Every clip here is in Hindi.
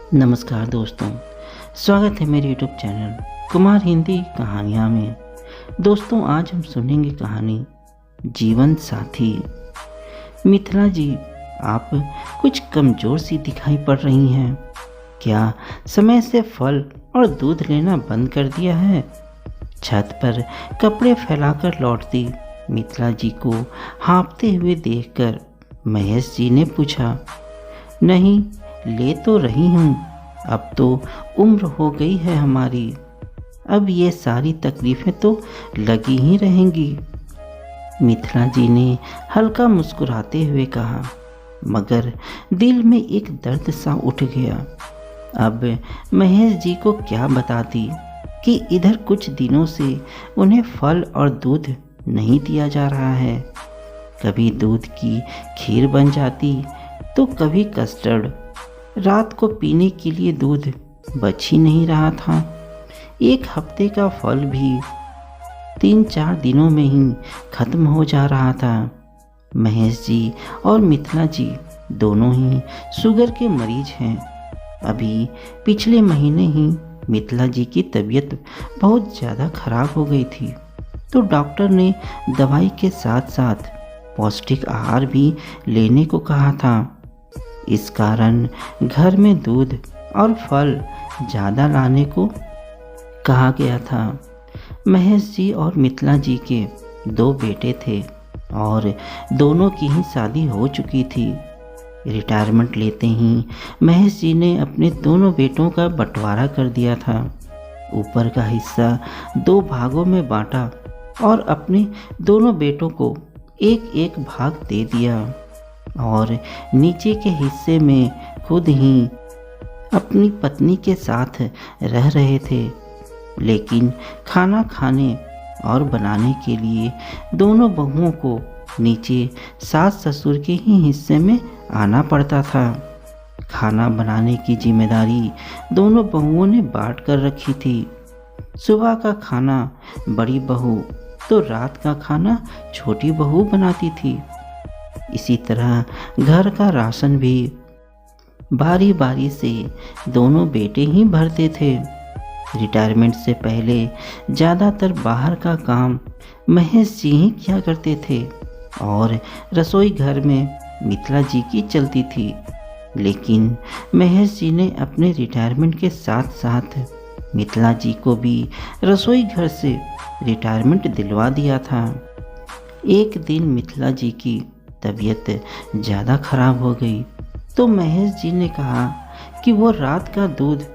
नमस्कार दोस्तों, स्वागत है मेरे यूट्यूब चैनल कुमार हिंदी कहानियाँ में। दोस्तों, आज हम सुनेंगे कहानी जीवन साथी। मिथिला जी, आप कुछ कमज़ोर सी दिखाई पड़ रही हैं। क्या समय से फल और दूध लेना बंद कर दिया है? छत पर कपड़े फैलाकर लौटती मिथिला जी को हाँफते हुए देखकर महेश जी ने पूछा। नहीं, ले तो रही हूँ, अब तो उम्र हो गई है हमारी, अब ये सारी तकलीफ़ें तो लगी ही रहेंगी। मिथिला जी ने हल्का मुस्कुराते हुए कहा, मगर दिल में एक दर्द सा उठ गया। अब महेश जी को क्या बताती कि इधर कुछ दिनों से उन्हें फल और दूध नहीं दिया जा रहा है। कभी दूध की खीर बन जाती तो कभी कस्टर्ड। रात को पीने के लिए दूध बच ही नहीं रहा था। एक हफ्ते का फल भी 3-4 दिनों में ही खत्म हो जा रहा था। महेश जी और मिथिला जी दोनों ही शुगर के मरीज हैं। अभी पिछले महीने ही मिथिला जी की तबीयत बहुत ज़्यादा खराब हो गई थी, तो डॉक्टर ने दवाई के साथ साथ पौष्टिक आहार भी लेने को कहा था। इस कारण घर में दूध और फल ज़्यादा लाने को कहा गया था। महेश जी और मिथिला जी के 2 बेटे थे और दोनों की ही शादी हो चुकी थी। रिटायरमेंट लेते ही महेश जी ने अपने दोनों बेटों का बंटवारा कर दिया था। ऊपर का हिस्सा 2 भागों में बांटा और अपने दोनों बेटों को एक भाग दे दिया और नीचे के हिस्से में खुद ही अपनी पत्नी के साथ रह रहे थे। लेकिन खाना खाने और बनाने के लिए दोनों बहुओं को नीचे सास ससुर के ही हिस्से में आना पड़ता था। खाना बनाने की जिम्मेदारी दोनों बहुओं ने बांट कर रखी थी। सुबह का खाना बड़ी बहू तो रात का खाना छोटी बहू बनाती थी। इसी तरह घर का राशन भी बारी बारी से दोनों बेटे ही भरते थे। रिटायरमेंट से पहले ज़्यादातर बाहर का काम महेश जी ही किया करते थे और रसोई घर में मिथिला जी की चलती थी। लेकिन महेश जी ने अपने रिटायरमेंट के साथ साथ मिथिला जी को भी रसोई घर से रिटायरमेंट दिलवा दिया था। एक दिन मिथिला जी की तबीयत ज़्यादा खराब हो गई तो महेश जी ने कहा कि वो रात का दूध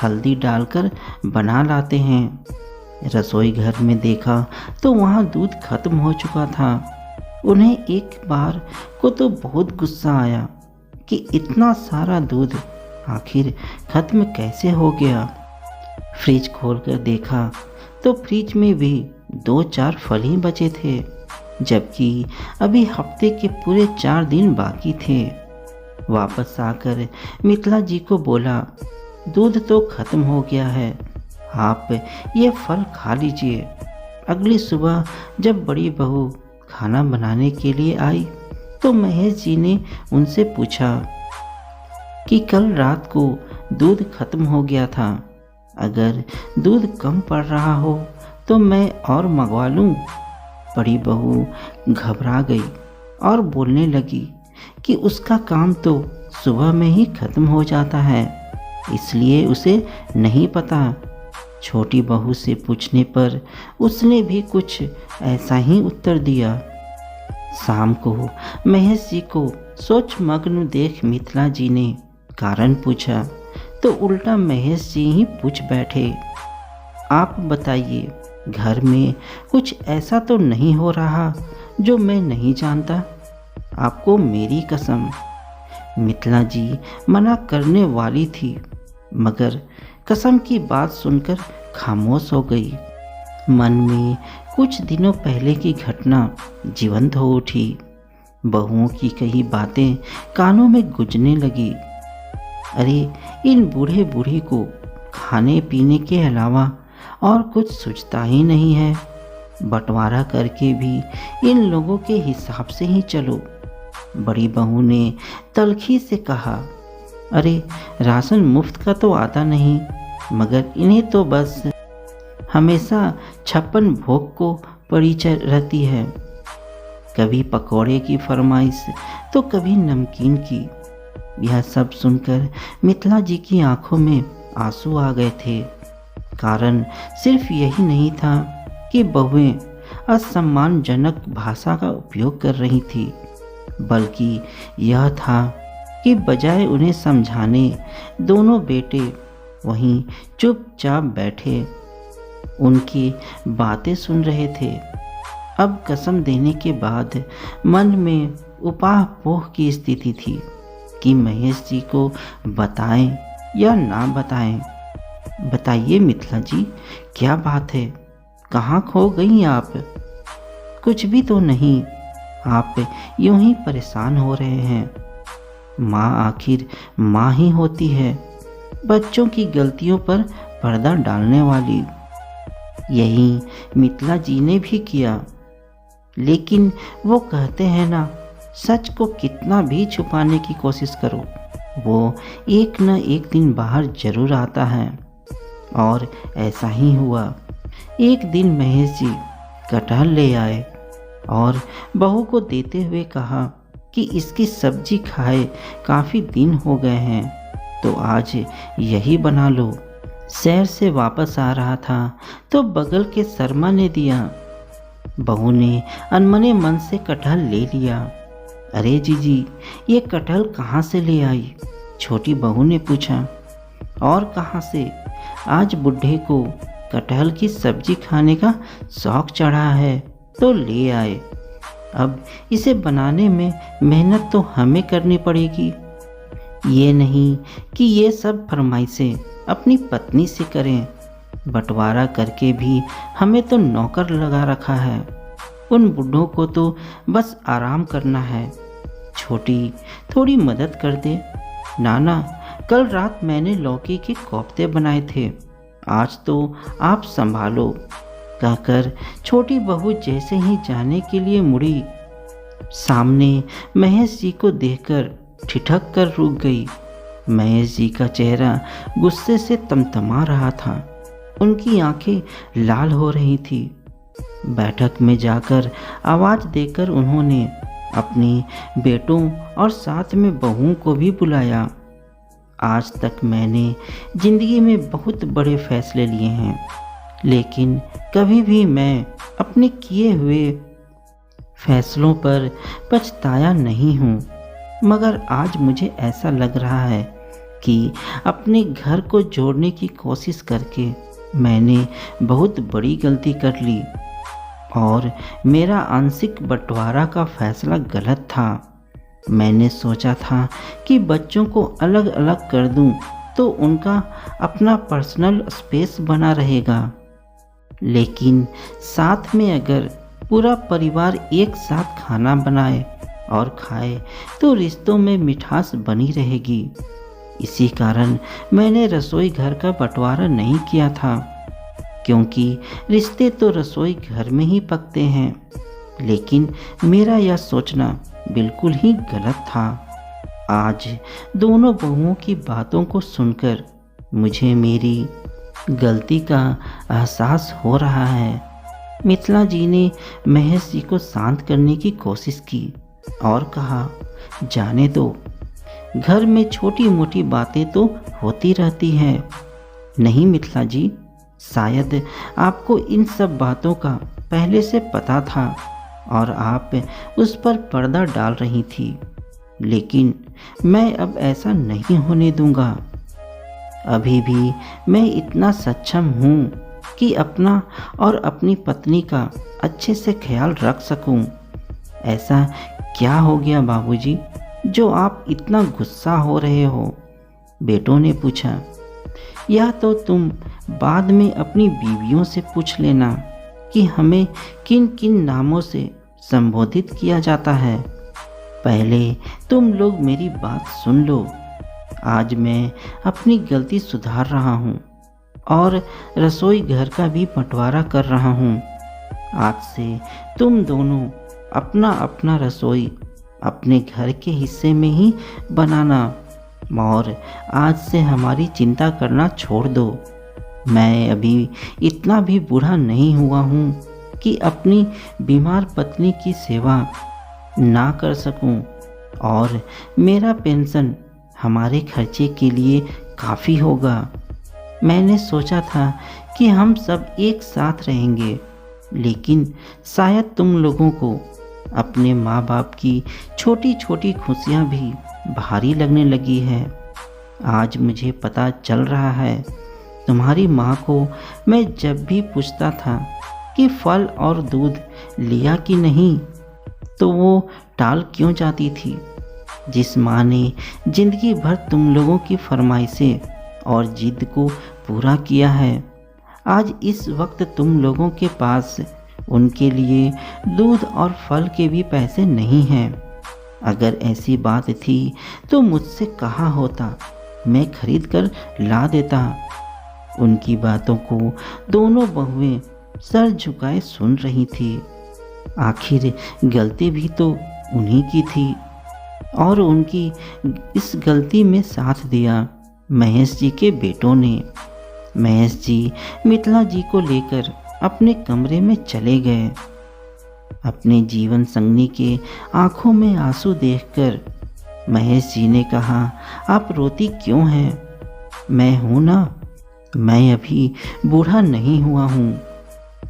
हल्दी डालकर बना लाते हैं। रसोई घर में देखा तो वहाँ दूध खत्म हो चुका था। उन्हें एक बार को तो बहुत गुस्सा आया कि इतना सारा दूध आखिर खत्म कैसे हो गया। फ्रिज खोलकर देखा तो फ्रिज में भी 2-4 फल ही बचे थे, जबकि अभी हफ्ते के पूरे 4 दिन बाकी थे। वापस आकर मिथिला जी को बोला, दूध तो खत्म हो गया है, आप ये फल खा लीजिए। अगली सुबह जब बड़ी बहू खाना बनाने के लिए आई तो महेश जी ने उनसे पूछा कि कल रात को दूध खत्म हो गया था, अगर दूध कम पड़ रहा हो तो मैं और मंगवा लूँ। बड़ी बहू घबरा गई और बोलने लगी कि उसका काम तो सुबह में ही खत्म हो जाता है, इसलिए उसे नहीं पता। छोटी बहू से पूछने पर उसने भी कुछ ऐसा ही उत्तर दिया। शाम को महेश जी को सोच मग्न देख मिथिला जी ने कारण पूछा तो उल्टा महेश जी ही पूछ बैठे, आप बताइए, घर में कुछ ऐसा तो नहीं हो रहा जो मैं नहीं जानता? आपको मेरी कसम। मिथिला जी मना करने वाली थी, मगर कसम की बात सुनकर खामोश हो गई। मन में कुछ दिनों पहले की घटना जीवंत हो उठी। बहुओं की कही बातें कानों में गूंजने लगी। अरे, इन बूढ़े बूढ़ी को खाने पीने के अलावा और कुछ सूझता ही नहीं है। बंटवारा करके भी इन लोगों के हिसाब से ही चलो। बड़ी बहू ने तलखी से कहा, अरे राशन मुफ्त का तो आता नहीं, मगर इन्हें तो बस हमेशा 56 भोग को पड़ी रहती है। कभी पकौड़े की फरमाइश तो कभी नमकीन की। यह सब सुनकर मिथिला जी की आंखों में आंसू आ गए थे। कारण सिर्फ यही नहीं था कि बहुएं असम्मानजनक भाषा का उपयोग कर रही थी, बल्कि यह था कि बजाय उन्हें समझाने दोनों बेटे वहीं चुपचाप बैठे उनकी बातें सुन रहे थे। अब कसम देने के बाद मन में उपाहपोह की स्थिति थी कि महेश जी को बताएं या ना बताएं। बताइए मिथिला जी, क्या बात है? कहाँ खो गई आप? कुछ भी तो नहीं, आप यूं ही परेशान हो रहे हैं। माँ आखिर माँ ही होती है, बच्चों की गलतियों पर पर्दा डालने वाली। यही मिथिला जी ने भी किया, लेकिन वो कहते हैं ना, सच को कितना भी छुपाने की कोशिश करो, वो एक न एक दिन बाहर जरूर आता है। और ऐसा ही हुआ। एक दिन महेश जी कटहल ले आए और बहू को देते हुए कहा कि इसकी सब्जी खाए काफ़ी दिन हो गए हैं, तो आज यही बना लो। शहर से वापस आ रहा था तो बगल के शर्मा ने दिया। बहू ने अनमने मन से कटहल ले लिया। अरे जीजी, ये कटहल कहाँ से ले आई? छोटी बहू ने पूछा। और कहाँ से, आज बुढ़े को कटहल की सब्जी खाने का शौक चढ़ा है तो ले आए। अब इसे बनाने में मेहनत तो हमें करनी पड़ेगी। ये नहीं कि ये सब फरमाइशें अपनी पत्नी से करें, बंटवारा करके भी हमें तो नौकर लगा रखा है। उन बुढ़ों को तो बस आराम करना है। छोटी थोड़ी मदद कर दे। नाना, कल रात मैंने लौकी के कोफ्ते बनाए थे, आज तो आप संभालो, कहकर छोटी बहू जैसे ही जाने के लिए मुड़ी, सामने महेश जी को देखकर ठिठक कर रुक गई। महेश जी का चेहरा गुस्से से तमतमा रहा था, उनकी आंखें लाल हो रही थी। बैठक में जाकर आवाज देकर उन्होंने अपने बेटों और साथ में बहुओं को भी बुलाया। आज तक मैंने जिंदगी में बहुत बड़े फैसले लिए हैं, लेकिन कभी भी मैं अपने किए हुए फैसलों पर पछताया नहीं हूँ। मगर आज मुझे ऐसा लग रहा है कि अपने घर को जोड़ने की कोशिश करके मैंने बहुत बड़ी गलती कर ली और मेरा आंशिक बंटवारा का फैसला गलत था। मैंने सोचा था कि बच्चों को अलग अलग कर दूं तो उनका अपना पर्सनल स्पेस बना रहेगा, लेकिन साथ में अगर पूरा परिवार एक साथ खाना बनाए और खाए तो रिश्तों में मिठास बनी रहेगी। इसी कारण मैंने रसोई घर का बंटवारा नहीं किया था, क्योंकि रिश्ते तो रसोई घर में ही पकते हैं। लेकिन मेरा यह सोचना बिल्कुल ही गलत था। आज दोनों बहुओं की बातों को सुनकर मुझे मेरी गलती का एहसास हो रहा है। मिथिला जी ने महेश जी को शांत करने की कोशिश की और कहा, जाने दो, घर में छोटी मोटी बातें तो होती रहती हैं। नहीं मिथिला जी, शायद आपको इन सब बातों का पहले से पता था और आप उस पर पर्दा डाल रही थी, लेकिन मैं अब ऐसा नहीं होने दूंगा। अभी भी मैं इतना सक्षम हूँ कि अपना और अपनी पत्नी का अच्छे से ख्याल रख सकूं। ऐसा क्या हो गया बाबूजी, जो आप इतना गुस्सा हो रहे हो? बेटों ने पूछा। यह तो तुम बाद में अपनी बीवियों से पूछ लेना कि हमें किन किन नामों से संबोधित किया जाता है। पहले तुम लोग मेरी बात सुन लो। आज मैं अपनी गलती सुधार रहा हूँ और रसोई घर का भी बंटवारा कर रहा हूँ। आज से तुम दोनों अपना अपना रसोई अपने घर के हिस्से में ही बनाना। और आज से हमारी चिंता करना छोड़ दो। मैं अभी इतना भी बूढ़ा नहीं हुआ हूँ कि अपनी बीमार पत्नी की सेवा ना कर सकूं, और मेरा पेंशन हमारे खर्चे के लिए काफ़ी होगा। मैंने सोचा था कि हम सब एक साथ रहेंगे, लेकिन शायद तुम लोगों को अपने माँ बाप की छोटी छोटी खुशियाँ भी भारी लगने लगी है। आज मुझे पता चल रहा है, तुम्हारी माँ को मैं जब भी पूछता था कि फल और दूध लिया कि नहीं, तो वो टाल क्यों जाती थी। जिस माँ ने जिंदगी भर तुम लोगों की फरमाइशें और जिद को पूरा किया है, आज इस वक्त तुम लोगों के पास उनके लिए दूध और फल के भी पैसे नहीं हैं। अगर ऐसी बात थी तो मुझसे कहा होता, मैं खरीद कर ला देता। उनकी बातों को दोनों बहुएं सर झुकाए सुन रही थी। आखिर गलती भी तो उन्हीं की थी, और उनकी इस गलती में साथ दिया महेश जी के बेटों ने। महेश जी मिथिला जी को लेकर अपने कमरे में चले गए। अपने जीवन संगनी के आंखों में आंसू देखकर महेश जी ने कहा, आप रोती क्यों हैं? मैं हूं ना, मैं अभी बूढ़ा नहीं हुआ हूँ।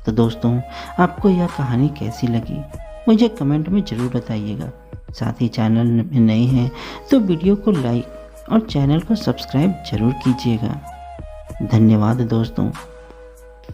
तो दोस्तों, आपको यह कहानी कैसी लगी मुझे कमेंट में ज़रूर बताइएगा। साथ ही चैनल में नए हैं तो वीडियो को लाइक और चैनल को सब्सक्राइब जरूर कीजिएगा। धन्यवाद दोस्तों।